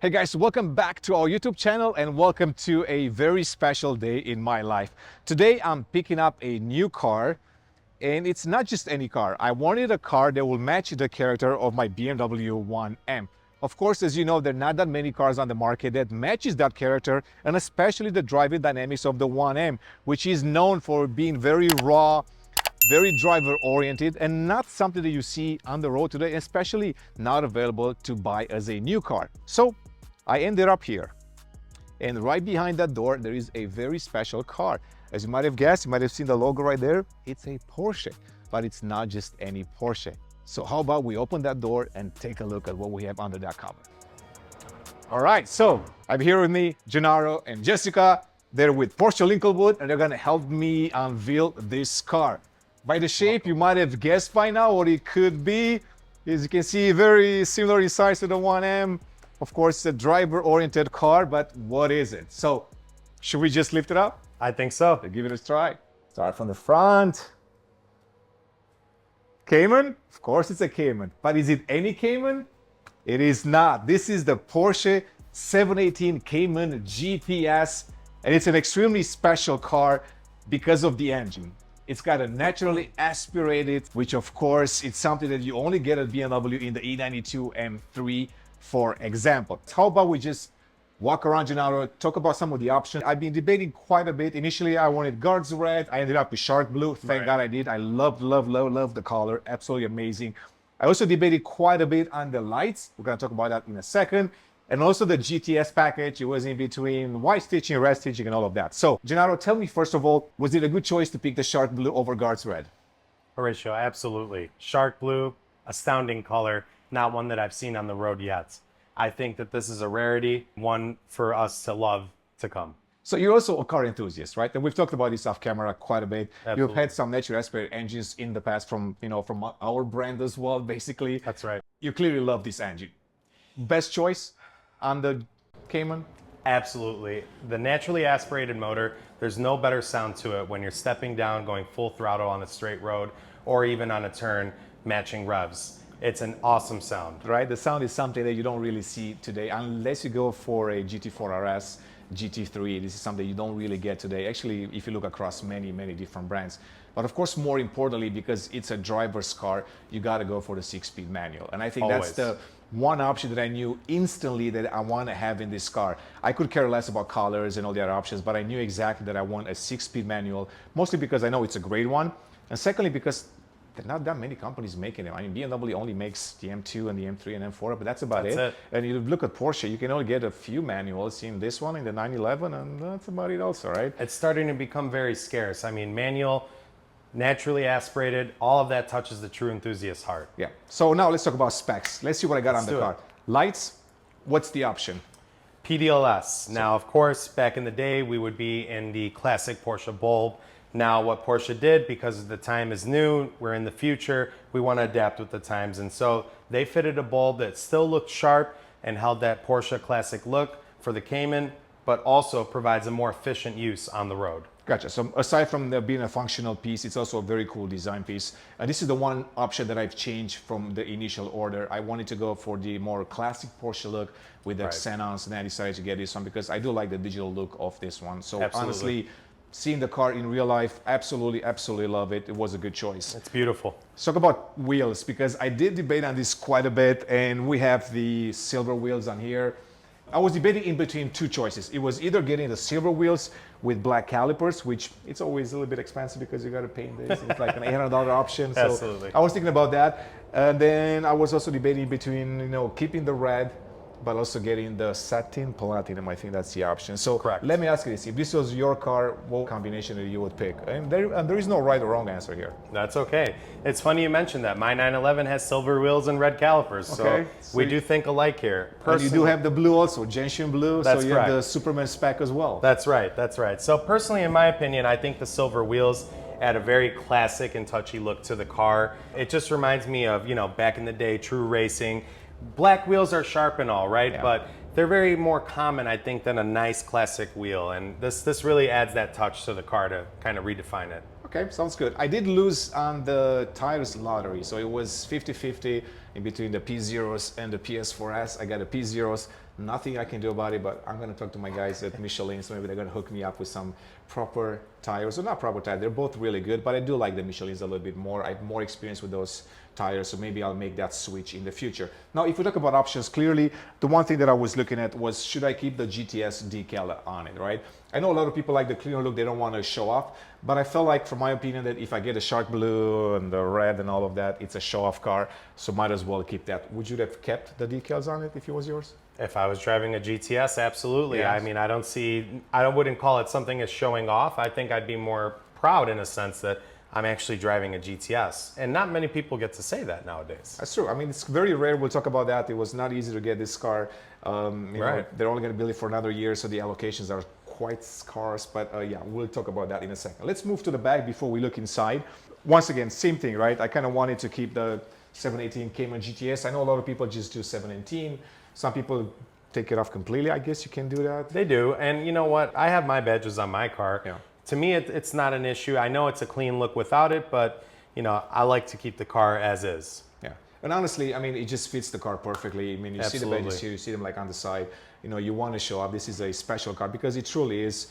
Hey guys, welcome back to our YouTube channel and welcome to a very special day in my life. Today I'm picking up a new car, and it's not just any car. I wanted a car that will match the character of my BMW 1M. Of course, as you know, there are not that many cars on the market that matches that character, and especially the driving dynamics of the 1M, which is known for being very raw, very driver oriented, and not something that you see on the road today, especially not available to buy as a new car. So I ended up here, and right behind that door there is a very special car. As you might have guessed, you might have seen the logo right there. It's a Porsche, but it's not just any Porsche. So how about we open that door and take a look at what we have under that cover. All right, so I'm here with me, Gennaro and Jessica. They're with Porsche Lincolnwood, and they're gonna help me unveil this car. By the shape, you might have guessed by now what it could be. As you can see, very similar in size to the 1M. Of course, it's a driver-oriented car, but what is it? So, should we just lift it up? I think so. Let's give it a try. Start from the front. Cayman? Of course it's a Cayman. But is it any Cayman? It is not. This is the Porsche 718 Cayman GTS, and it's an extremely special car because of the engine. It's got a naturally aspirated, which of course, it's something that you only get at BMW in the E92 M3, for example. How about we just walk around, Gennaro, talk about some of the options. I've been debating quite a bit. Initially, I wanted guards red. I ended up with shark blue. Thank God I did. I love the color. Absolutely amazing. I also debated quite a bit on the lights. We're going to talk about that in a second. And also the GTS package. It was in between white stitching, red stitching, and all of that. So, Gennaro, tell me, first of all, was it a good choice to pick the shark blue over guards red? Horatio, absolutely. Shark blue, astounding color. Not one that I've seen on the road yet. I think that this is a rarity, one for us to love to come. So you're also a car enthusiast, right? And we've talked about this off camera quite a bit. Absolutely. You've had some naturally aspirated engines in the past from our brand as well, basically. That's right. You clearly love this engine. Best choice on the Cayman? Absolutely. The naturally aspirated motor, there's no better sound to it when you're stepping down, going full throttle on a straight road, or even on a turn, matching revs. It's an awesome sound. Right? The sound is something that you don't really see today unless you go for a GT4 RS, GT3. This is something you don't really get today. Actually, if you look across many different brands. But of course, more importantly, because it's a driver's car, you got to go for the 6-speed manual. And I think Always. that's the one option that I knew instantly that I want to have in this car. I could care less about colors and all the other options, but I knew exactly that I want a 6-speed manual, mostly because I know it's a great one. And secondly, because there are not that many companies making it. I mean, BMW only makes the M2 and the M3 and M4, but that's about it. And you look at Porsche, you can only get a few manuals in this one, in the 911, and that's about it also, right? It's starting to become very scarce. I mean, manual, naturally aspirated, all of that touches the true enthusiast's heart. Yeah. So now let's talk about specs. Let's see what I got on the car. Lights, what's the option? PDLS. Now, of course, back in the day, we would be in the classic Porsche bulb. Now, what Porsche did, because the time is new, we're in the future, we want to adapt with the times. And so they fitted a bulb that still looked sharp and held that Porsche classic look for the Cayman, but also provides a more efficient use on the road. Gotcha. So aside from being a functional piece, it's also a very cool design piece. And this is the one option that I've changed from the initial order. I wanted to go for the more classic Porsche look with the xenons, and I decided to get this one because I do like the digital look of this one. So honestly, seeing the car in real life, absolutely love it. It was a good choice. It's beautiful. Let's talk about wheels, because I did debate on this quite a bit, and we have the silver wheels on here. I was debating in between two choices. It was either getting the silver wheels with black calipers, which it's always a little bit expensive because you got to paint this. It's like an $800 option. So absolutely. I was thinking about that. And then I was also debating between, keeping the red, but also getting the satin platinum. I think that's the option. So let me ask you this. If this was your car, what combination that you would pick? And there is no right or wrong answer here. That's okay. It's funny you mentioned that. My 911 has silver wheels and red calipers. So we do think alike here. And you do have the blue also, gentian blue. That's so you have the Superman spec as well. That's right. That's right. So personally, in my opinion, I think the silver wheels add a very classic and touchy look to the car. It just reminds me of, back in the day, true racing. Black wheels are sharp and all, right? Yeah. But they're very more common, I think, than a nice classic wheel. And this really adds that touch to the car to kind of redefine it. Okay, sounds good. I did lose on the tires lottery. So it was 50-50 in between the P0s and the PS4S. I got a P0s. Nothing I can do about it, but I'm going to talk to my guys at Michelin, so maybe they're going to hook me up with some proper tires. Or not proper tires, they're both really good, but I do like the Michelins a little bit more. I have more experience with those tires, so maybe I'll make that switch in the future. Now, if we talk about options, clearly the one thing that I was looking at was, should I keep the GTS decal on it, right? I know a lot of people like the cleaner look, they don't want to show off, but I felt like, from my opinion, that if I get the shark blue and the red and all of that, it's a show-off car, so might as well keep that. Would you have kept the decals on it if it was yours? If I was driving a GTS, absolutely. Yes. I mean, I wouldn't call it something as showing off. I think I'd be more proud in a sense that I'm actually driving a GTS. And not many people get to say that nowadays. That's true. I mean, it's very rare. We'll talk about that. It was not easy to get this car. They're only going to build it for another year, so the allocations are quite scarce. But yeah, we'll talk about that in a second. Let's move to the back before we look inside. Once again, same thing, right? I kind of wanted to keep the 718 Cayman GTS. I know a lot of people just do 718. Some people take it off completely. I guess you can do that. They do. And you know what? I have my badges on my car. Yeah. To me, it's not an issue. I know it's a clean look without it, but you know, I like to keep the car as is. Yeah. And honestly, I mean, it just fits the car perfectly. I mean, you see the badges here, you see them like on the side. You know, you want to show up. This is a special car because it truly is.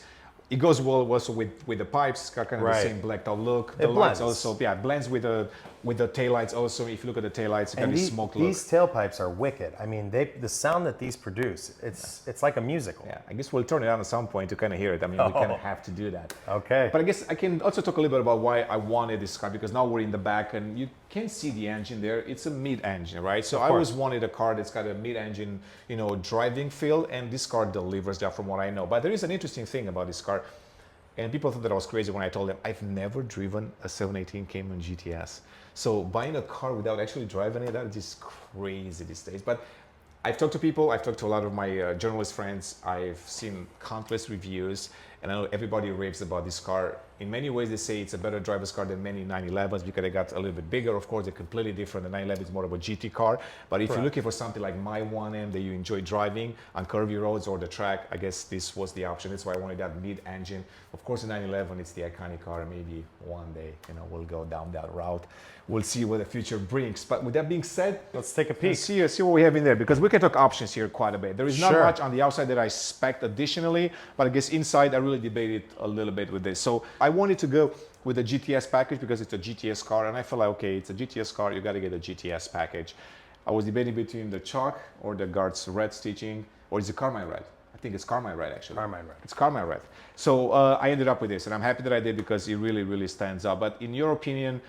It goes well also with the pipes. It's got kind of the same blacked out look. The lights also, yeah, blends with the taillights also. If you look at the taillights, it's got this smoke look. These tailpipes are wicked. I mean, the sound that these produce, it's like a musical. Yeah, I guess we'll turn it on at some point to kind of hear it. I mean, we kind of have to do that. Okay. But I guess I can also talk a little bit about why I wanted this car, because now we're in the back and you can see the engine there. It's a mid-engine, right? So I always wanted a car that's got a mid-engine, you know, driving feel, and this car delivers that from what I know. But there is an interesting thing about this car. And people thought that I was crazy when I told them I've never driven a 718 Cayman GTS. So buying a car without actually driving it, that is just crazy these days. But I've talked to people, I've talked to a lot of my journalist friends, I've seen countless reviews, and I know everybody raves about this car. In many ways, they say it's a better driver's car than many 911s because they got a little bit bigger. Of course, they're completely different. The 911 is more of a GT car. But if you're looking for something like my 1M that you enjoy driving on curvy roads or the track, I guess this was the option. That's why I wanted that mid-engine. Of course, the 911, it's the iconic car. Maybe one day, you know, we'll go down that route. We'll see what the future brings. But with that being said, let's take a peek. See what we have in there, because we can talk options here quite a bit. There is not much on the outside that I expect additionally, but I guess inside I really debated a little bit with this. So I wanted to go with the GTS package because it's a GTS car, and I felt like, okay, it's a GTS car, you got to get a GTS package. I was debating between the chalk or the Guards red stitching, or is it Carmine red? I think it's Carmine red actually. Carmine red. It's Carmine red. So I ended up with this, and I'm happy that I did because it really, really stands out. But in your opinion,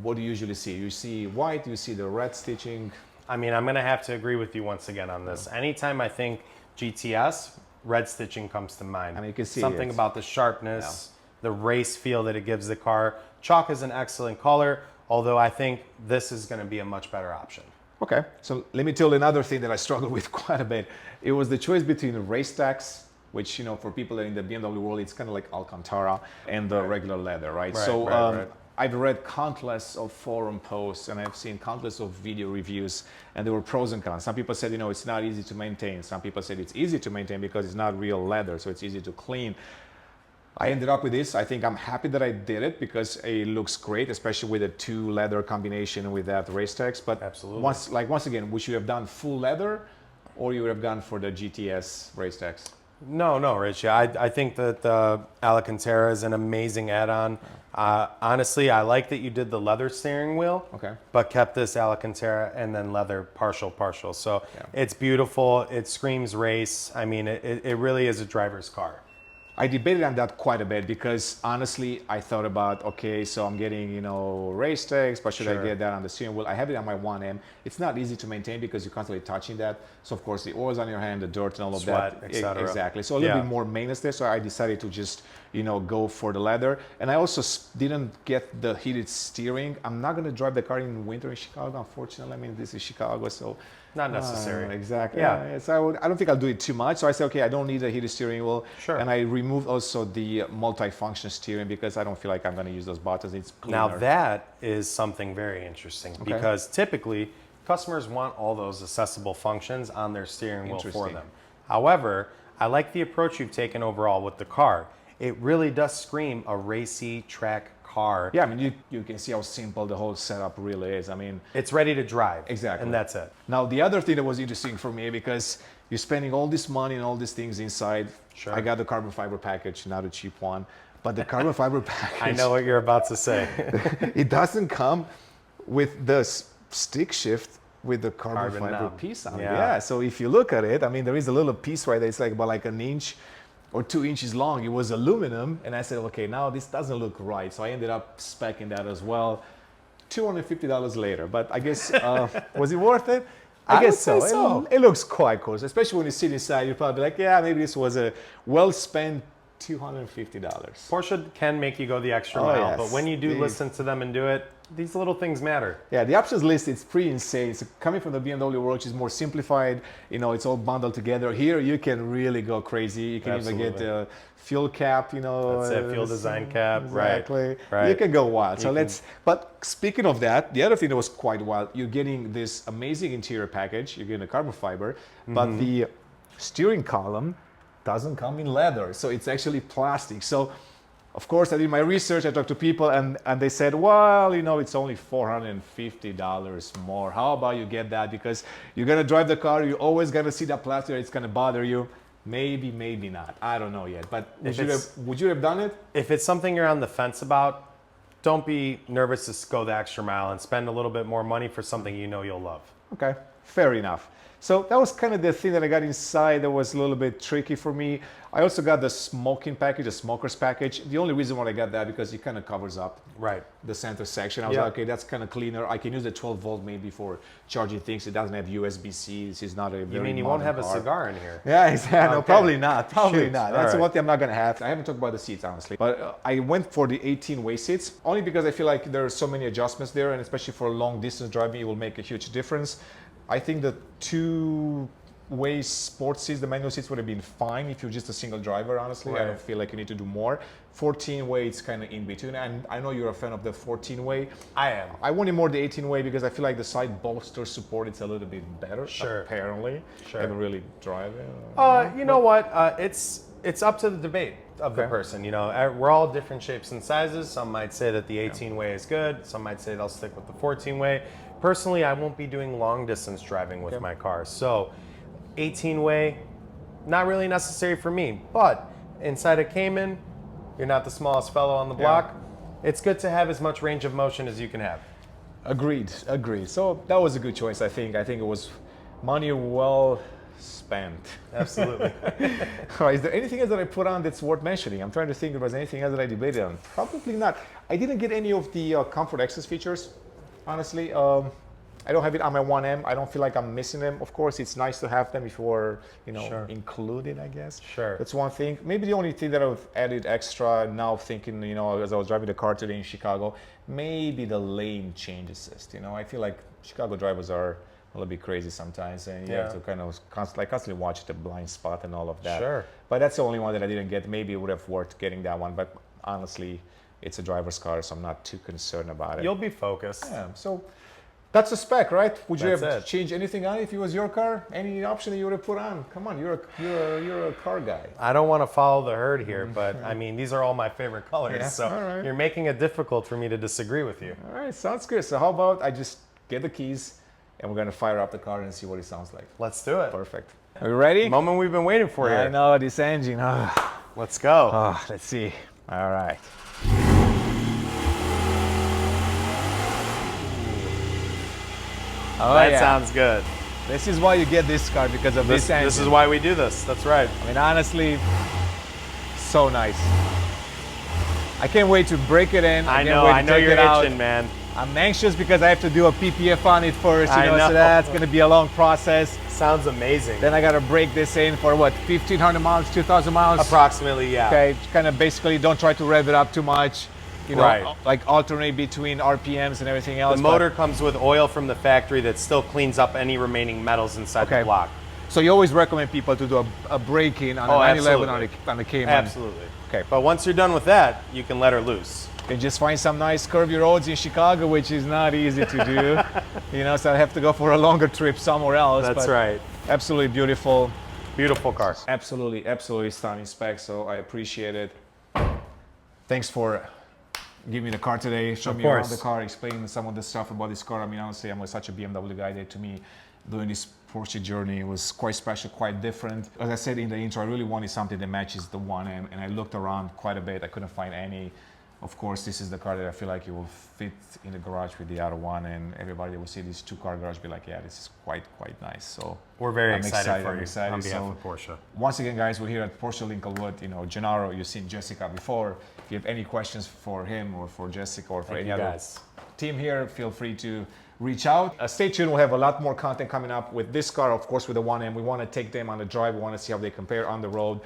what do you usually see? You see white, you see the red stitching? I mean, I'm going to have to agree with you once again on this. Anytime I think GTS, red stitching comes to mind. I mean, you can see something about the sharpness, the race feel that it gives the car. Chalk is an excellent color, although I think this is going to be a much better option. Okay, so let me tell you another thing that I struggled with quite a bit. It was the choice between the race tacks, which, you know, for people in the BMW world, it's kind of like Alcantara, and the regular leather, right? I've read countless of forum posts and I've seen countless of video reviews, and there were pros and cons. Some people said, you know, it's not easy to maintain. Some people said it's easy to maintain because it's not real leather, so it's easy to clean. I ended up with this. I think I'm happy that I did it because it looks great, especially with a two leather combination with that race text. But absolutely, once again, we should have done full leather, or you would have gone for the GTS race text. No, Rich. I think that the Alcantara is an amazing add-on. Honestly, I like that you did the leather steering wheel, but kept this Alcantara and then leather partial. So it's beautiful. It screams race. I mean, it really is a driver's car. I debated on that quite a bit because honestly, I thought about, okay, so I'm getting, you know, race tags, but should I get that on the steering wheel? I have it on my 1M. It's not easy to maintain because you're constantly touching that. So of course the oil's on your hand, the dirt and all of sweat, that. etc. Exactly. So a little bit more maintenance there. So I decided to just, you know, go for the leather. And I also didn't get the heated steering. I'm not going to drive the car in winter in Chicago, unfortunately. I mean, this is Chicago, so not necessary. Exactly. Yeah. So I don't think I'll do it too much. So I said, okay, I don't need a heated steering wheel. Sure. And I removed also the multi-function steering because I don't feel like I'm going to use those buttons. It's cleaner. Now that is something very interesting because typically customers want all those accessible functions on their steering wheel for them. However, I like the approach you've taken overall with the car. It really does scream a racy track car. Yeah, I mean, you can see how simple the whole setup really is. I mean, it's ready to drive. Exactly. And that's it. Now, the other thing that was interesting for me, because you're spending all this money and all these things inside. Sure. I got the carbon fiber package, not a cheap one, but the carbon fiber package. I know what you're about to say. It doesn't come with the stick shift with the carbon fiber knob. piece on it. Yeah. Yeah. So if you look at it, I mean, there is a little piece right there. It's like about like an inch or 2 inches long. It was aluminum, and I said, okay, now this doesn't look right. So I ended up speccing that as well. $250 later, but I guess was it worth it? I guess would so. say so. It looks quite cool, especially when you sit inside. You're probably like, yeah, maybe this was a well spent $250. Porsche can make you go the extra Oh, mile, yes. but when you do They- listen to them and do it, these little things matter. Yeah, the options list is pretty insane. It's coming from the BMW world, which is more simplified. You know, it's all bundled together. Here, you can really go crazy. You can even get Absolutely. a fuel cap. You know, That's it, fuel design cap, right, exactly. right. You can go wild. So You let's. But speaking of that, the other thing that was quite wild, you're getting this amazing interior package. You're getting a carbon fiber, but the steering column doesn't come in leather, so it's actually plastic. So. Of course, I did my research. I talked to people, and they said, well, you know, it's only $450 more. How about you get that? Because you're going to drive the car. You're always going to see that plastic. It's going to bother you. Maybe, maybe not. I don't know yet. But would you have done it? If it's something you're on the fence about, don't be nervous to go the extra mile and spend a little bit more money for something you know you'll love. Okay, fair enough. So that was kind of the thing that I got inside that was a little bit tricky for me. I also got the smoking package, the smoker's package. The only reason why I got that because it kind of covers up Right. the center section. I was Yeah. like, okay, that's kind of cleaner. I can use the 12 volt maybe for charging things. It doesn't have USB-C. This is not a very You mean you won't modern have a car. cigar in here? Yeah, exactly. No, Okay. probably not. Probably Shoot. not. All That's right. one thing I'm not going to have. I haven't talked about the seats, honestly. But I went for the 18-way seats only because I feel like there are so many adjustments there, and especially for long distance driving, it will make a huge difference. I think the two-way sports seats, the manual seats would have been fine if you're just a single driver, honestly. I Right. don't feel like you need to do more. 14-way, it's kind of in between. And I know you're a fan of the 14-way. I am. I wanted more the 18-way because I feel like the side bolster support it's a little bit better. Sure. Apparently. Sure. I haven't really drive it. You know what? It's up to the debate of the Okay. person. You know, we're all different shapes and sizes. Some might say that the 18 way is good. Some might say they'll stick with the 14 way. Personally, I won't be doing long distance driving with my car. So 18 way, not really necessary for me. But inside a Cayman, you're not the smallest fellow on the block. It's good to have as much range of motion as you can have. Agreed. So that was a good choice, I think. I think it was money well spent. Absolutely. All right, is there anything else that I put on that's worth mentioning? I'm trying to think if there's anything else that I debated on. Probably not. I didn't get any of the comfort access features, honestly. I don't have it on my 1M. I don't feel like I'm missing them. Of course, it's nice to have them if you were, Sure. included, I guess. Sure. That's one thing. Maybe the only thing that I've added extra now thinking, as I was driving the car today in Chicago, maybe the lane change assist. I feel like Chicago drivers are a little bit crazy sometimes, and you have to kind of constantly watch the blind spot and all of that. Sure. But that's the only one that I didn't get. Maybe it would have worked getting that one, but honestly, it's a driver's car, so I'm not too concerned about it. You'll be focused. Yeah, so that's a spec, right? Would you That's have it. changed anything on it if it was your car? Any option that you would have put on? Come on, you're a car guy. I don't want to follow the herd here, but I mean, these are all my favorite colors. Yeah, So all right. you're making it difficult for me to disagree with you. All right, sounds good. So how about I just get the keys and we're gonna fire up the car and see what it sounds like. Let's do it. Perfect. Are you ready? The moment we've been waiting for I here. know this engine. Let's go. Let's see. All right. Oh, that yeah. sounds good. This is why you get this car, because of this engine. This is why we do this. That's right. I mean, honestly, so nice. I can't wait to break it in. I can't know. wait to I know take you're it out. itching, man. I'm anxious because I have to do a PPF on it first, I know. so that's going to be a long process. Sounds amazing. Then I got to break this in for what, 1,500 miles, 2,000 miles? Approximately, yeah. Okay, kind of basically don't try to rev it up too much. Right. Like alternate between RPMs and everything else. The but- motor comes with oil from the factory that still cleans up any remaining metals inside the block. So you always recommend people to do a break-in on a 911 on the Cayman. Absolutely. Okay. But once you're done with that, you can let her loose. And just find some nice curvy roads in Chicago, which is not easy to do. So I have to go for a longer trip somewhere else. That's but right. Absolutely beautiful. Beautiful car. Absolutely stunning specs. So I appreciate it. Thanks for giving me the car today. Show me around the car, explaining some of the stuff about this car. I mean, honestly, I'm such a BMW guy that to me, doing this Porsche journey. It was quite special, quite different. As I said in the intro, I really wanted something that matches the 1M, and I looked around quite a bit. I couldn't find any. Of course, this is the car that I feel like it will fit in the garage with the other one, and everybody will see this two-car garage be like, yeah, this is quite nice. So we're very excited for you excited. on behalf of Porsche. Once again, guys, we're here at Porsche Lincolnwood. You know, Gennaro, you've seen Jessica before. If you have any questions for him or for Jessica or for any other team here, feel free to reach out. Stay tuned. We'll have a lot more content coming up with this car, of course, with the 1M. We want to take them on the drive. We want to see how they compare on the road.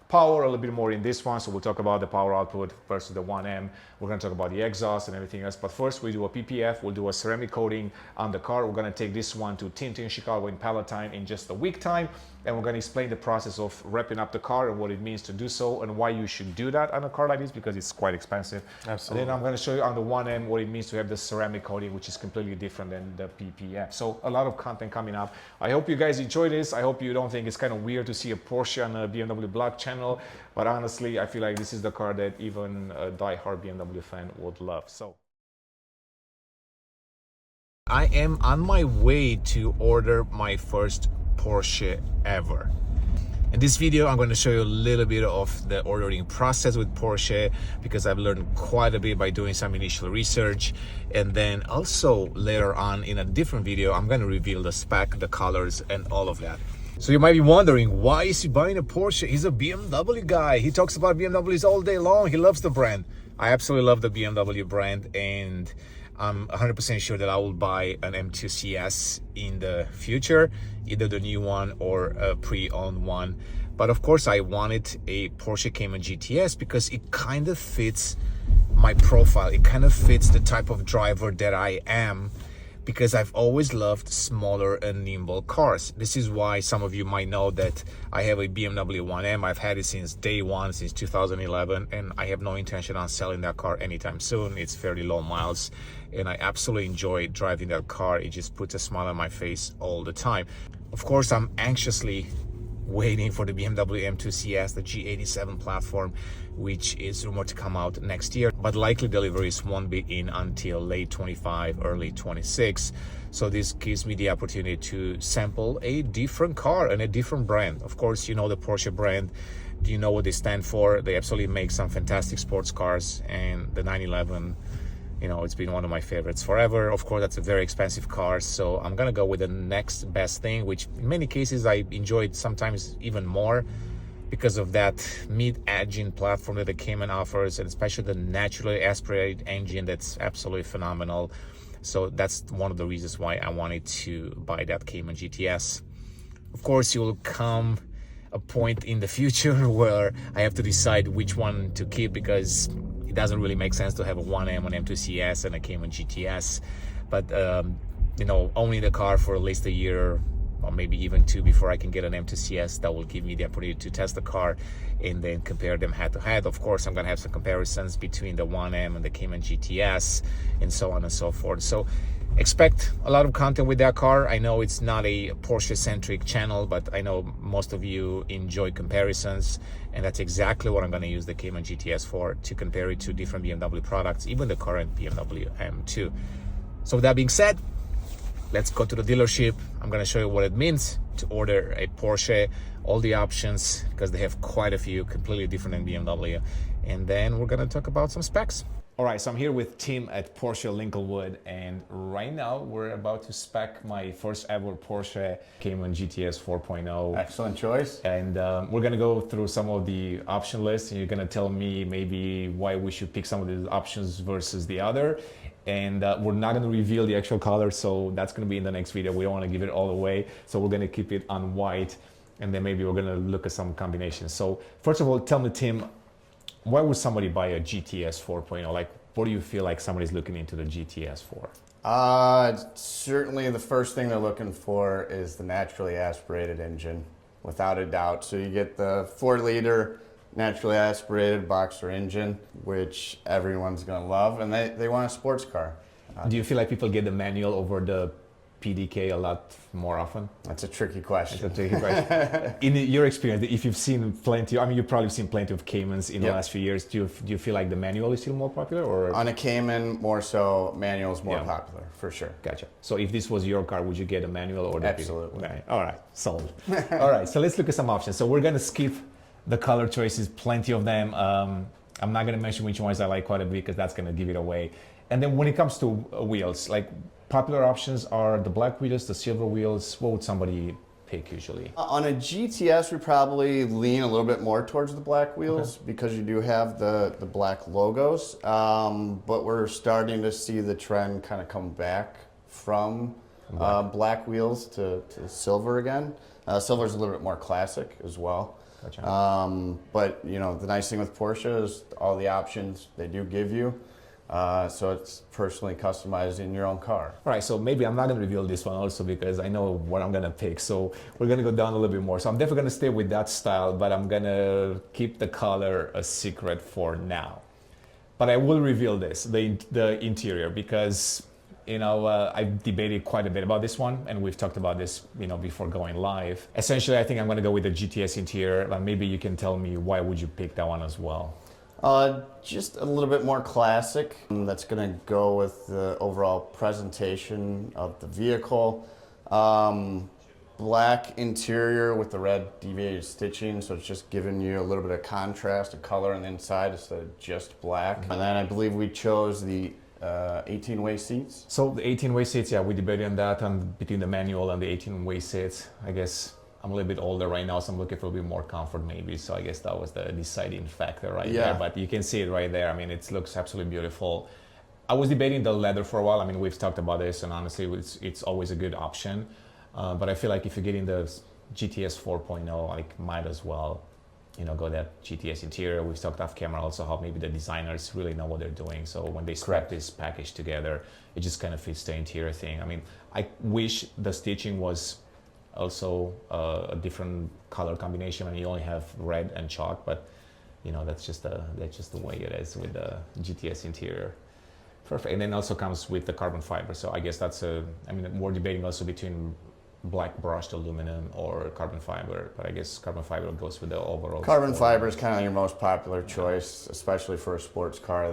Power a little bit more in this one, so we'll talk about the power output versus the 1M. We're going to talk about the exhaust and everything else, but first we do a PPF. We'll do a ceramic coating on the car. We're going to take this one to Tintin, Chicago in Palatine in just a week time, and we're going to explain the process of wrapping up the car and what it means to do so and why you should do that on a car like this, because it's quite expensive. Absolutely. And then I'm going to show you on the 1M what it means to have the ceramic coating, which is completely different than the PPF. So a lot of content coming up. I hope you guys enjoy this. I hope you don't think it's kind of weird to see a Porsche on a BMW blog channel, but honestly, I feel like this is the car that even a die-hard BMW fan would love. So I am on my way to order my first Porsche ever. In this video, I'm going to show you a little bit of the ordering process with Porsche, because I've learned quite a bit by doing some initial research. And then also later on in a different video, I'm going to reveal the spec, the colors, and all of that. So you might be wondering, why is he buying a Porsche? He's a BMW guy. He talks about BMWs all day long. He loves the brand. I absolutely love the BMW brand, and I'm 100% sure that I will buy an M2 CS in the future, either the new one or a pre-owned one. But of course, I wanted a Porsche Cayman GTS because it kind of fits my profile. It kind of fits the type of driver that I am, because I've always loved smaller and nimble cars. This is why some of you might know that I have a BMW 1M. I've had it since day one, since 2011, and I have no intention on selling that car anytime soon. It's fairly low miles, and I absolutely enjoy driving that car. It just puts a smile on my face all the time. Of course, I'm anxiously waiting for the BMW M2 CS, the G87 platform, which is rumored to come out next year, but likely deliveries won't be in until late 25, early 26. So this gives me the opportunity to sample a different car and a different brand. Of course, you know the Porsche brand. Do you know what they stand for? They absolutely make some fantastic sports cars, and the 911, you know, it's been one of my favorites forever. Of course, that's a very expensive car, so I'm gonna go with the next best thing, which in many cases I enjoyed sometimes even more because of that mid-engine platform that the Cayman offers, and especially the naturally aspirated engine that's absolutely phenomenal. So that's one of the reasons why I wanted to buy that Cayman GTS. Of course, you will come a point in the future where I have to decide which one to keep, because it doesn't really make sense to have a 1M, an M2 CS, and a Cayman GTS. But you know, owning the car for at least a year or maybe even two before I can get an M2 CS, that will give me the opportunity to test the car and then compare them head to head. Of course, I'm gonna have some comparisons between the 1M and the Cayman GTS and so on and so forth. So expect a lot of content with that car. I know it's not a Porsche-centric channel, but I know most of you enjoy comparisons, and that's exactly what I'm going to use the Cayman GTS for, to compare it to different BMW products, even the current BMW M2. So with that being said, let's go to the dealership. I'm going to show you what it means to order a Porsche, all the options, because they have quite a few, completely different than BMW, and then we're going to talk about some specs. All right, so I'm here with Tim at Porsche Lincolnwood, and right now we're about to spec my first ever Porsche Cayman GTS 4.0. Excellent choice. And we're gonna go through some of the option lists, and you're gonna tell me maybe why we should pick some of the options versus the other. And we're not gonna reveal the actual color, so that's gonna be in the next video. We don't wanna give it all away, so we're gonna keep it on white, and then maybe we're gonna look at some combinations. So first of all, tell me, Tim, why would somebody buy a GTS 4.0? Like, what do you feel like somebody's looking into the GTS for? Certainly the first thing they're looking for is the naturally aspirated engine, without a doubt. So you get the 4-liter naturally aspirated boxer engine, which everyone's gonna love, and they want a sports car. Do you feel like people get the manual over the PDK a lot more often? That's a tricky question. That's a tricky question. In your experience, if you've seen plenty, I mean, you've probably seen plenty of Caymans in the last few years. Do you feel like the manual is still more popular, or On a Cayman, more so, manual is more Yeah. popular, for sure. Gotcha. So if this was your car, would you get a manual or the Absolutely. Okay. All right, sold. All right, so let's look at some options. So we're gonna skip the color choices, plenty of them. I'm not gonna mention which ones I like quite a bit because that's gonna give it away. And then when it comes to wheels, like popular options are the black wheels, the silver wheels. What would somebody pick usually? On a GTS, we probably lean a little bit more towards the black wheels because you do have the black logos. But we're starting to see the trend kind of come back from black wheels to silver again. Silver is a little bit more classic as well. Gotcha. But you know, the nice thing with Porsche is all the options they do give you. So it's personally customized in your own car. All right, so maybe I'm not gonna reveal this one also because I know what I'm gonna pick. So we're gonna go down a little bit more. So I'm definitely gonna stay with that style, but I'm gonna keep the color a secret for now. But I will reveal this, the interior, because you know, I've debated quite a bit about this one, and we've talked about this, you know, before going live. Essentially, I think I'm gonna go with the GTS interior, but maybe you can tell me why would you pick that one as well? Just a little bit more classic. That's going to go with the overall presentation of the vehicle. Black interior with the red deviated stitching, so it's just giving you a little bit of contrast, of color on the inside instead of just black. And then I believe we chose the 18-way seats. So the 18-way seats, yeah, we debated on that, and between the manual and the 18-way seats. I guess I'm a little bit older right now, so I'm looking for a bit more comfort maybe. So I guess that was the deciding factor right there. But you can see it right there. I mean, it looks absolutely beautiful. I was debating the leather for a while. I mean, we've talked about this, and honestly, it's always a good option. But I feel like if you're getting the GTS 4.0, like might as well, you know, go that GTS interior. We've talked off camera also how maybe the designers really know what they're doing. So when they strap this package together, it just kind of fits the interior thing. I mean, I wish the stitching was also a different color combination. I mean, you only have red and chalk, but you know, that's just the way it is with the GTS interior. Perfect. And then also comes with the carbon fiber. So I guess that's I mean, we're debating also between black brushed aluminum or carbon fiber, but I guess carbon fiber goes with the overall. Carbon fiber is kind of your most popular choice, especially for a sports car.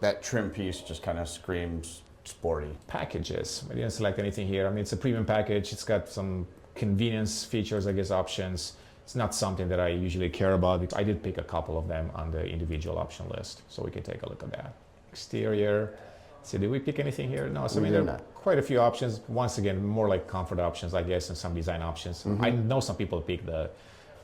That trim piece just kind of screams sporty. Packages. I didn't select anything here. I mean, it's a premium package. It's got some convenience features, I guess, options. It's not something that I usually care about. I did pick a couple of them on the individual option list, so we can take a look at that. Exterior. So did we pick anything here? No. So I mean, there are quite a few options. Once again, more like comfort options, I guess, and some design options. I know some people pick the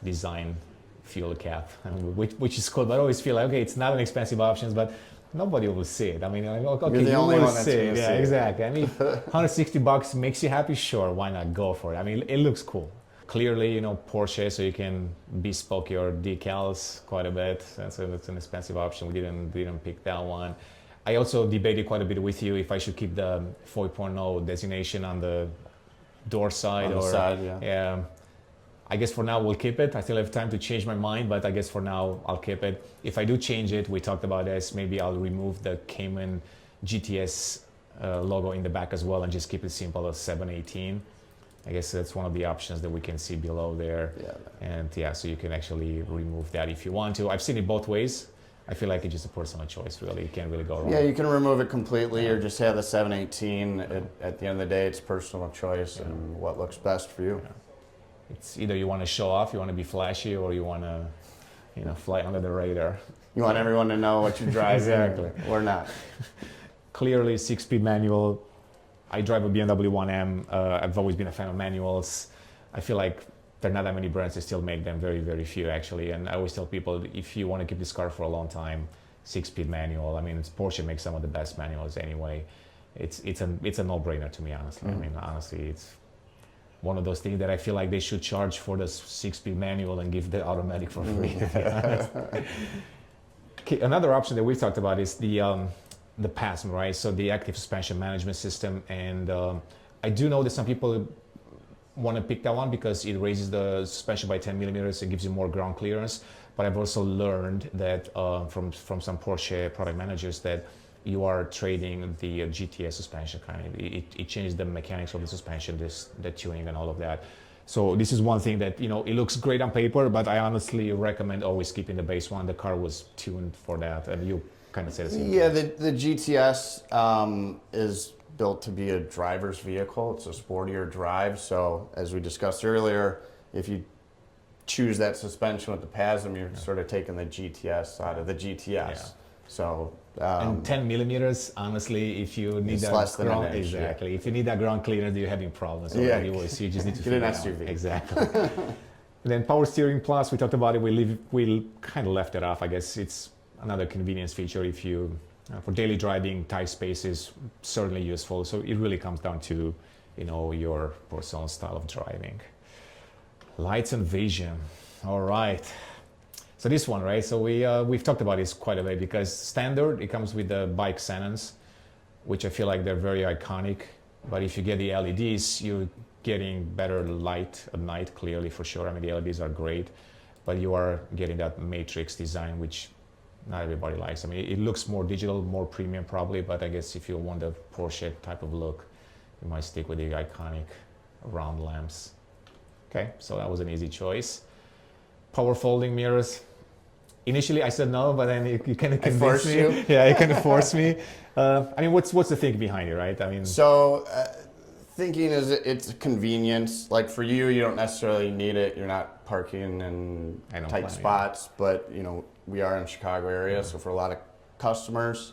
design fuel cap, I mean, which is cool, but I always feel like, okay, it's not an expensive option, but nobody will see it. I mean, okay, you're the only one that's see gonna it. Yeah, see it. exactly. I mean, $160 makes you happy. Sure, why not go for it? I mean, it looks cool. Clearly, you know, Porsche, so you can bespoke your decals quite a bit. That's an expensive option. We didn't pick that one. I also debated quite a bit with you if I should keep the 4.0 designation on the door side On the side, yeah. I guess for now we'll keep it. I still have time to change my mind, but I guess for now I'll keep it. If I do change it, we talked about this, maybe I'll remove the Cayman GTS logo in the back as well and just keep it simple as 718. I guess that's one of the options that we can see below there. Yeah. And yeah, so you can actually remove that if you want to. I've seen it both ways. I feel like it's just a personal choice, really. You can't really go wrong. Yeah, you can remove it completely or just have the 718. At the end of the day, it's personal choice and what looks best for you. Yeah. It's either you want to show off, you want to be flashy, or you want to, you know, fly under the radar. You want everyone to know what you're driving Exactly. or not. Clearly, 6-speed manual. I drive a BMW 1M. I've always been a fan of manuals. I feel like there are not that many brands that still make them, very, very few actually. And I always tell people, if you want to keep this car for a long time, 6-speed manual. I mean, Porsche makes some of the best manuals anyway. It's a no-brainer to me, honestly. I mean, honestly, it's one of those things that I feel like they should charge for the 6-speed manual and give the automatic for free. To be honest. Okay, another option that we've talked about is the PASM, right? So the active suspension management system, and I do know that some people want to pick that one because it raises the suspension by 10 millimeters. It gives you more ground clearance. But I've also learned that from some Porsche product managers that you are trading the GTS suspension kind of. It changes the mechanics of the suspension, the tuning and all of that. So this is one thing that, you know, it looks great on paper, but I honestly recommend always keeping the base one. The car was tuned for that, and you kind of say the same. Yeah, the GTS is built to be a driver's vehicle. It's a sportier drive. So as we discussed earlier, if you choose that suspension with the PASM, you're sort of taking the GTS out of the GTS. Yeah. So and 10 millimeters, honestly, if you need that less than an ground, inch, exactly. Yeah. If you need that ground clearance, you're having problems. So Yeah. you just need to Get an figure it SUV. out. Exactly. And then power steering plus, we talked about it. We kind of left it off. I guess it's another convenience feature if you for daily driving, tight spaces, certainly useful. So it really comes down to, you know, your personal style of driving. Lights and vision. All right. So this one, right? So we've talked about this quite a bit because standard, it comes with the bike xenons, which I feel like they're very iconic. But if you get the LEDs, you're getting better light at night, clearly for sure. I mean, the LEDs are great, but you are getting that matrix design, which not everybody likes. I mean, it looks more digital, more premium probably, but I guess if you want the Porsche type of look, you might stick with the iconic round lamps. Okay, so that was an easy choice. Power folding mirrors. Initially, I said no, but then you kind of convinced me. You? Yeah, you kind of forced me. I mean, what's the thinking behind it, right? I mean, so thinking is it's a convenience. Like for you, you don't necessarily need it. You're not parking in tight spots, but you know we are in the Chicago area, so for a lot of customers,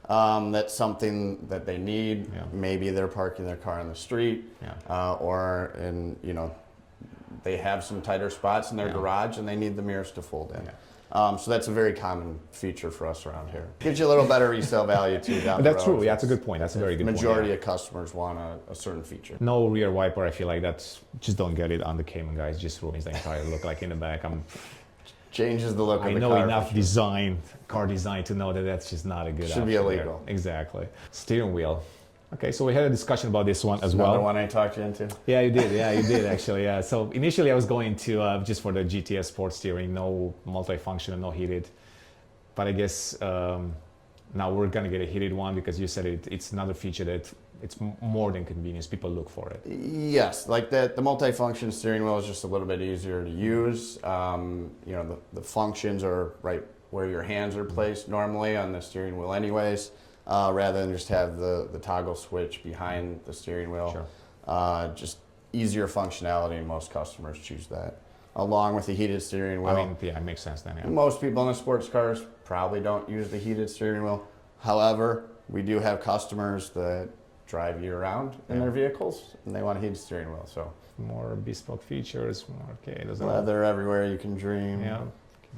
that's something that they need. Yeah. Maybe they're parking their car on the street, or in they have some tighter spots in their garage and they need the mirrors to fold in. So that's a very common feature for us around here. Gives you a little better resale value too down the road. That's true. Yeah, that's a good point. That's a very good point. Majority of customers want a certain feature. No rear wiper. I feel like that's just don't get it on the Cayman, guys. Just ruins the entire look. Like in the back, Changes the look of the car. I know enough car design to know that that's just not a good option. Should be illegal. There. Exactly. Steering wheel. Okay, so we had a discussion about this one as well. Another one I talked you into. Yeah, you did. Yeah, you did actually. Yeah. So initially I was going to just for the GTS sports steering, no multifunction, no heated. But I guess now we're gonna get a heated one because you said it's another feature that it's more than convenience. People look for it. Yes, like the multifunction steering wheel is just a little bit easier to use. The functions are right where your hands are placed normally on the steering wheel anyways. Rather than just have the toggle switch behind the steering wheel. Sure. Just easier functionality, and most customers choose that. Along with the heated steering wheel. I mean, yeah, it makes sense then. Yeah. Most people in the sports cars probably don't use the heated steering wheel. However, we do have customers that drive year-round in their vehicles, and they want a heated steering wheel. So more bespoke features, more leather everywhere you can dream. Yeah,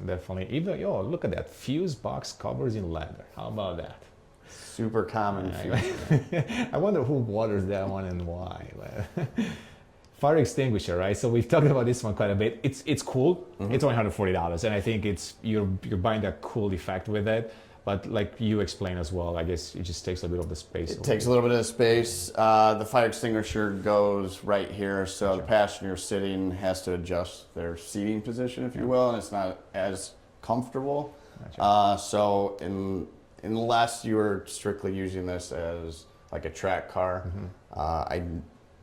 definitely. Even look at that, fuse box covers in leather. How about that? Super common feature. I wonder who waters that one and why. Fire extinguisher, right? So we've talked about this one quite a bit. It's cool. Mm-hmm. It's only $140, and I think you're buying that cool effect with it. But like you explained as well, I guess it just takes a bit of the space. It takes a little bit of the space. The fire extinguisher goes right here, so the passenger sitting has to adjust their seating position, if you will, and it's not as comfortable. Gotcha. So unless you are strictly using this as like a track car, I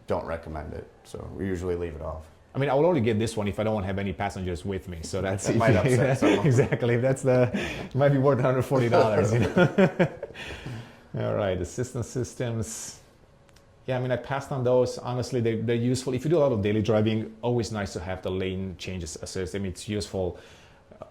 don't recommend it. So we usually leave it off. I mean, I will only get this one if I don't want to have any passengers with me. So that's it. Might upset someone. Exactly. It might be worth $140. All right, assistance systems. Yeah, I mean, I passed on those. Honestly, they're useful. If you do a lot of daily driving, always nice to have the lane changes assist. I mean, it's useful.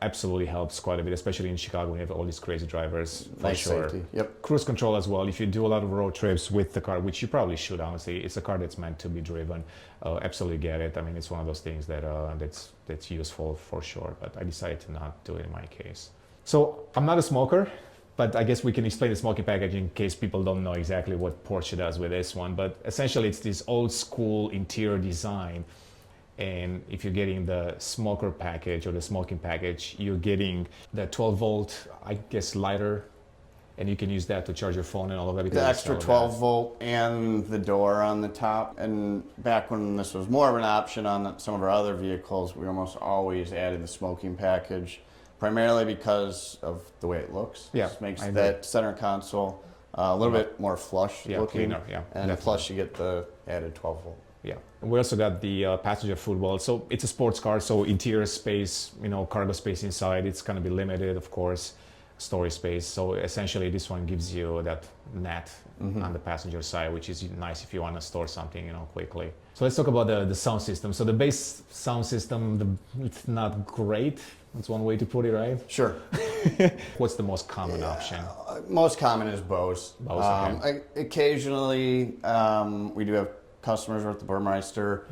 Absolutely helps quite a bit, especially in Chicago when you have all these crazy drivers. For sure. Safety. Yep. Cruise control as well. If you do a lot of road trips with the car, which you probably should, honestly, it's a car that's meant to be driven. Absolutely get it. I mean, it's one of those things that's useful for sure. But I decided to not do it in my case. So I'm not a smoker, but I guess we can explain the smoking package in case people don't know exactly what Porsche does with this one. But essentially, it's this old school interior design. And if you're getting the smoker package or the smoking package, you're getting the 12 volt, I guess, lighter, and you can use that to charge your phone and all of that. The extra 12 volt and the door on the top. And back when this was more of an option on some of our other vehicles, we almost always added the smoking package. primarily because of the way it looks. Yeah, Just makes I agree. that center console a little bit more flush Yeah, looking. cleaner, yeah, And definitely. plus you get the added 12 volt. Yeah, we also got the passenger footwell. So it's a sports car, so interior space, cargo space inside, it's going to be limited, of course, storage space. So essentially this one gives you that net on the passenger side, which is nice if you want to store something, quickly. So let's talk about the sound system. So the base sound system, it's not great. That's one way to put it, right? Sure. What's the most common option? Most common is Bose. Bose, okay. Occasionally, we do have customers with the Burmeister,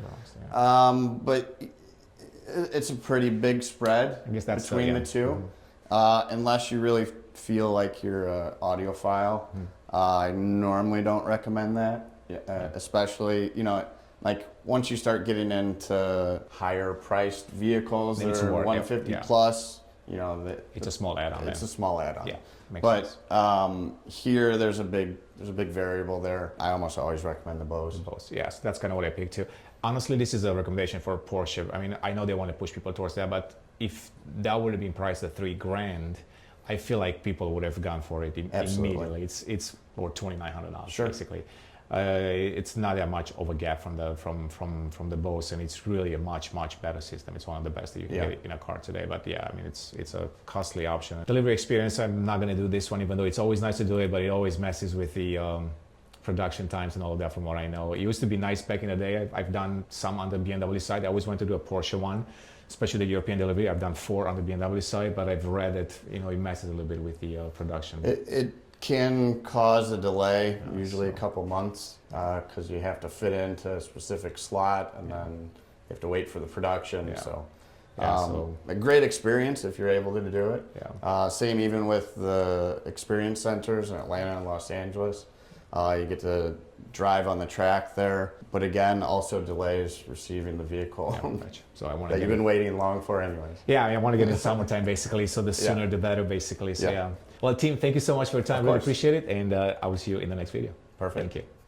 but it's a pretty big spread I guess that's between the two. Unless you really feel like you're an audiophile, I normally don't recommend that, especially, like once you start getting into higher priced vehicles that Then it's are more, 150 yeah. plus, It's a small add-on. it's a small add-on. Yeah, makes But sense. here there's a big variable there. I almost always recommend the Bose. Bose, yes, that's kind of what I picked too. Honestly, this is a recommendation for Porsche. I mean, I know they want to push people towards that, but if that would have been priced at $3,000, I feel like people would have gone for it immediately. It's or $2,900 Sure. basically. It's not that much of a gap from the Bose, and it's really a much better system. It's one of the best that you can get in a car today. But yeah, I mean, it's a costly option. Delivery experience, I'm not going to do this one, even though it's always nice to do it, but it always messes with the production times and all of that. From what I know, it used to be nice back in the day. I've done some on the BMW side. I always wanted to do a Porsche one, especially the European delivery. I've done 4 on the BMW side, but I've read that it messes a little bit with the production. It can cause a delay, usually a couple months, because you have to fit into a specific slot, and then you have to wait for the production. Yeah. So, So a great experience if you're able to do it. yeah. Same even with the experience centers in Atlanta and Los Angeles. You get to drive on the track there, but again, also delays receiving the vehicle So I want that to you've been waiting long for anyways. Yeah, I want to get in summertime basically, so the sooner the better basically. So yeah. Well, team, thank you so much for your time. Really appreciate it, and I will see you in the next video. Perfect. Thank you.